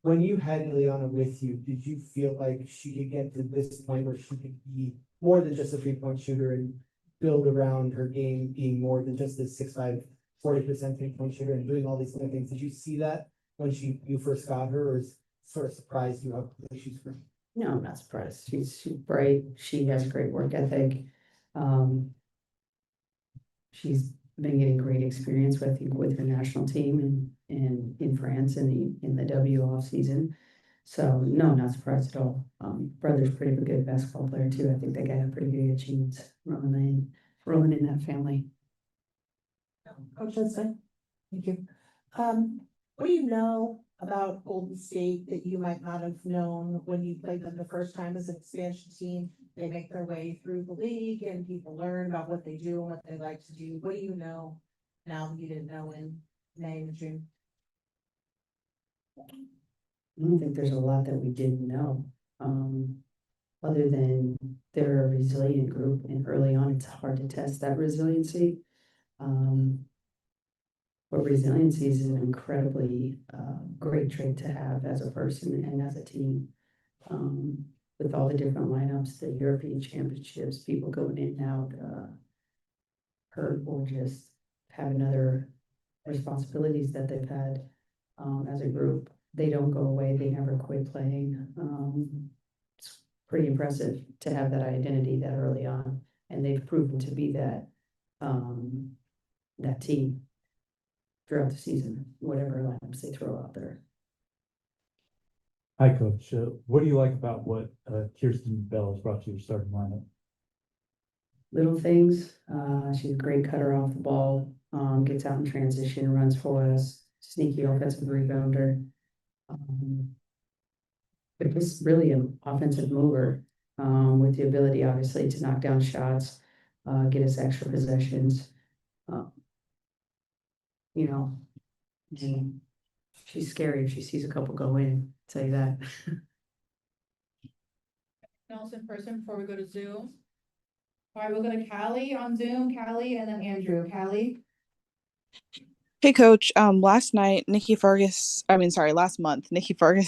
when you had Ileana with you, did you feel like she could get to this point where she could be more than just a 3-point shooter and build around her game being more than just this 6'5", 40% 3-point shooter and doing all these other things? Did you see that when you first got her, or is sort of surprised you how quickly she's grown? No, I'm not surprised. She's bright. She has great work ethic. She's been getting great experience with her national team in France in the W off season. So no, not surprised at all. Brother's pretty good basketball player too. I think they got a pretty good achievements rolling in that family. Coach Hudson, thank you. What do you know about Golden State that you might not have known when you played them the first time as an expansion team? They make their way through the league and people learn about what they do and what they like to do. What do you know now that you didn't know in May and June? I don't think there's a lot that we didn't know. Other than they're a resilient group, and early on it's hard to test that resiliency. But resiliency is an incredibly great trait to have as a person and as a team. With all the different lineups, the European Championships, people going in and out, hurt or just having other responsibilities that they've had as a group. They don't go away. They never quit playing. It's pretty impressive to have that identity that early on, and they've proven to be that that team throughout the season, whatever lineups they throw out there. Hi, Coach. What do you like about what Kirsten Bell has brought to your starting lineup? Little things. She's a great cutter off the ball. Gets out in transition, runs for us. Sneaky offensive rebounder. But just really an offensive mover with the ability, obviously, to knock down shots, get us extra possessions. You know, and she's scary if she sees a couple go in. I'll tell you that. Else in person before we go to Zoom. All right, we'll go to Callie on Zoom, Callie, and then Andrew. Callie. Hey, Coach. Last month, Nikki Fergus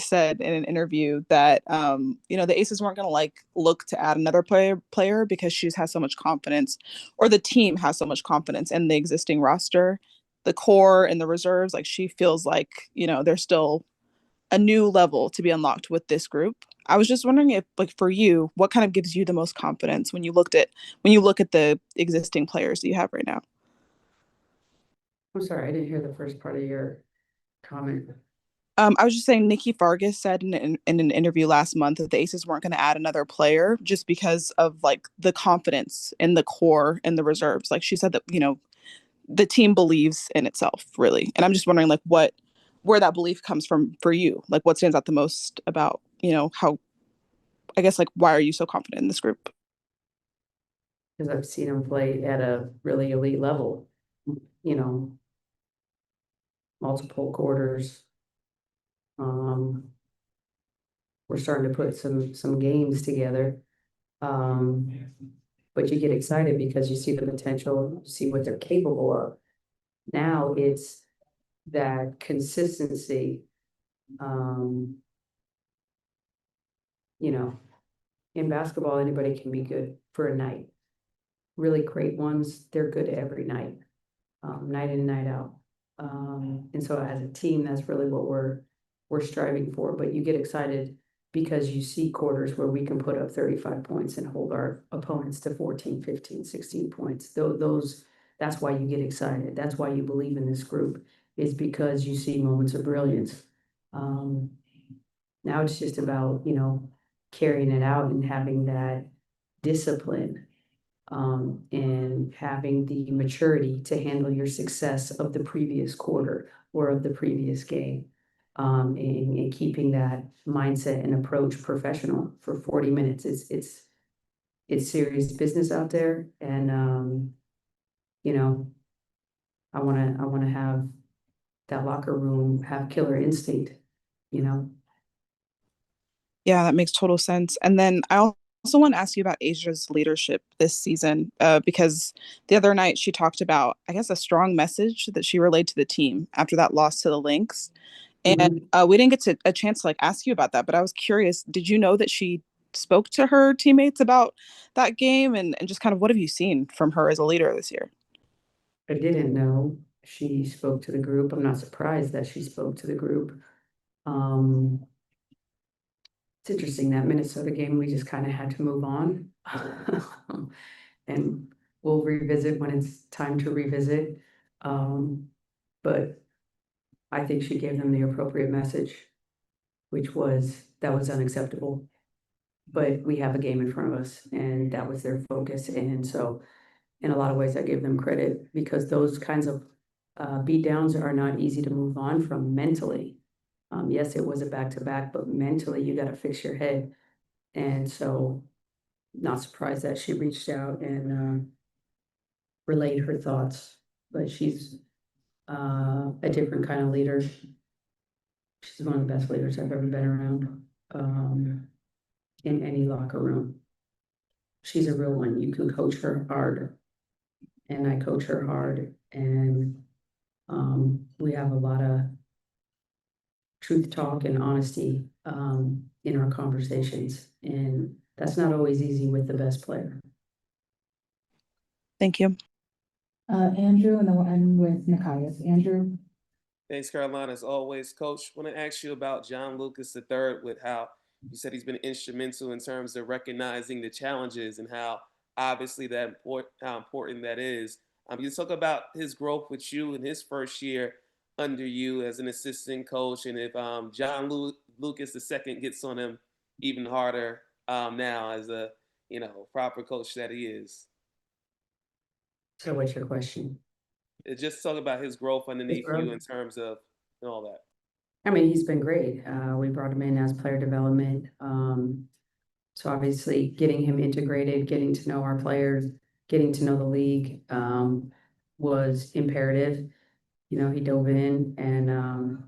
said in an interview that, the Aces weren't going to look to add another player because she just has so much confidence, or the team has so much confidence in the existing roster, the core and the reserves. Like, she feels like, there's still a new level to be unlocked with this group. I was just wondering if, for you, what kind of gives you the most confidence when you look at the existing players that you have right now? I'm sorry, I didn't hear the first part of your comment. I was just saying, Nikki Fergus said in an interview last month that the Aces weren't going to add another player just because of the confidence in the core and the reserves. Like, she said that, the team believes in itself, really. And I'm just wondering where that belief comes from for you. Like, what stands out the most about, why are you so confident in this group? Because I've seen them play at a really elite level, multiple quarters. We're starting to put some games together. But you get excited because you see the potential, see what they're capable of. Now it's that consistency. In basketball, anybody can be good for a night. Really great ones, they're good every night, night in and night out. And so as a team, that's really what we're striving for. But you get excited because you see quarters where we can put up 35 points and hold our opponents to 14, 15, 16 points. That's why you get excited. That's why you believe in this group, is because you see moments of brilliance. Now it's just about, carrying it out and having that discipline, and having the maturity to handle your success of the previous quarter or of the previous game. And keeping that mindset and approach professional for 40 minutes. It's serious business out there. And, I want to have that locker room have killer instinct, Yeah, that makes total sense. And then I also want to ask you about Asia's leadership this season, because the other night she talked about, I guess, a strong message that she relayed to the team after that loss to the Lynx. And we didn't get a chance to like ask you about that, but I was curious, did you know that she spoke to her teammates about that game and just kind of what have you seen from her as a leader this year? I didn't know she spoke to the group. I'm not surprised that she spoke to the group. Um, it's interesting, that Minnesota game, we just kind of had to move on. And we'll revisit when it's time to revisit. But I think she gave them the appropriate message, which was that was unacceptable. But we have a game in front of us, and that was their focus. And so, in a lot of ways, I give them credit because those kinds of beat downs are not easy to move on from mentally. Yes, it was a back-to-back, but mentally, you got to fix your head. And so, not surprised that she reached out and relayed her thoughts. But she's a different kind of leader. She's one of the best leaders I've ever been around in any locker room. She's a real one. You can coach her hard, and I coach her hard, and we have a lot of truth talk and honesty in our conversations, and that's not always easy with the best player. Thank you. Andrew, and then we'll end with Nikias. Andrew? Thanks, Carolina. As always, Coach, want to ask you about John Lucas III with how you said he's been instrumental in terms of recognizing the challenges and how obviously how important that is. You talk about his growth with you in his first year under you as an assistant coach, and if Lucas II gets on him even harder now as a proper coach that he is. So what's your question? Just talk about his growth underneath you in terms of all that. I mean, he's been great. We brought him in as player development. So obviously getting him integrated, getting to know our players, getting to know the league was imperative. You know, he dove in and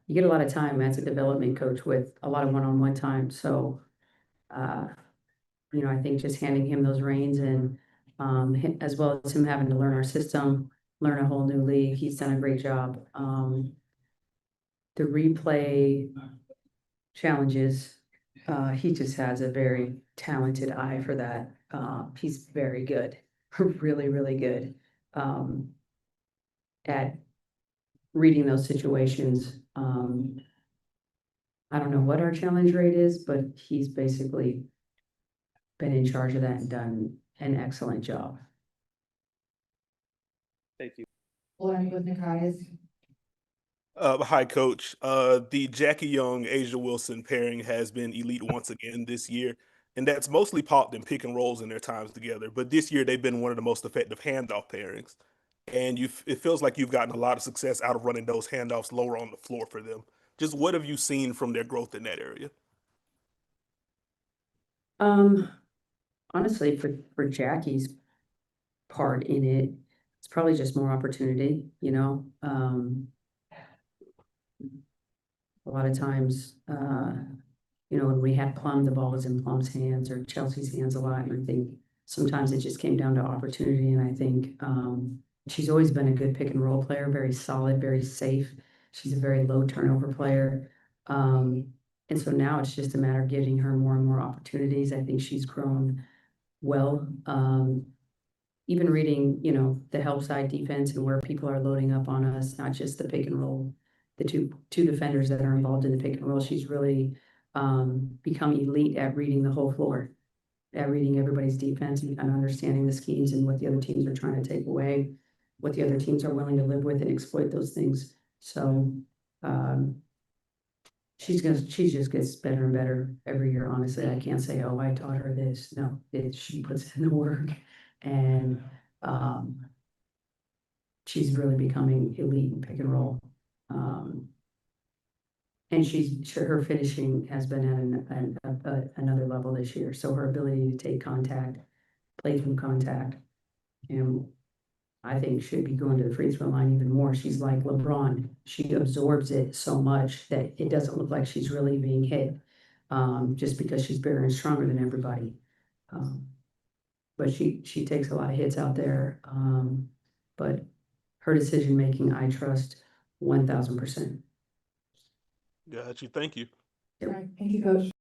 you get a lot of time as a development coach with a lot of one-on-one time. So, I think just handing him those reins and as well as him having to learn our system, learn a whole new league, he's done a great job. The replay challenges, he just has a very talented eye for that. He's very good, really, really good at reading those situations. I don't know what our challenge rate is, but he's basically been in charge of that and done an excellent job. Thank you. We'll end with Nikias. Hi, Coach. The Jackie Young, Asia Wilson pairing has been elite once again this year, and that's mostly popped in pick and rolls in their times together. But this year, they've been one of the most effective handoff pairings, and it feels like you've gotten a lot of success out of running those handoffs lower on the floor for them. Just what have you seen from their growth in that area? Honestly, for Jackie's part in it, it's probably just more opportunity, a lot of times, when we had Plum, the ball was in Plum's hands or Chelsea's hands a lot. And I think sometimes it just came down to opportunity. And I think she's always been a good pick and roll player, very solid, very safe. She's a very low turnover player. And so now it's just a matter of giving her more and more opportunities. I think she's grown well. Even reading, the help side defense and where people are loading up on us, not just the pick and roll, the two defenders that are involved in the pick and roll. She's really become elite at reading the whole floor, at reading everybody's defense and kind of understanding the schemes and what the other teams are trying to take away, what the other teams are willing to live with and exploit those things. So she just gets better and better every year. Honestly, I can't say, oh, I taught her this. No, she puts in the work, and she's really becoming elite in pick and roll. And her finishing has been at another level this year. So her ability to take contact, play through contact, and I think should be going to the free throw line even more. She's like LeBron. She absorbs it so much that it doesn't look like she's really being hit, just because she's bigger and stronger than everybody. But she takes a lot of hits out there. But her decision making, I trust 1000%. Got you. Thank you. All right, thank you, coach.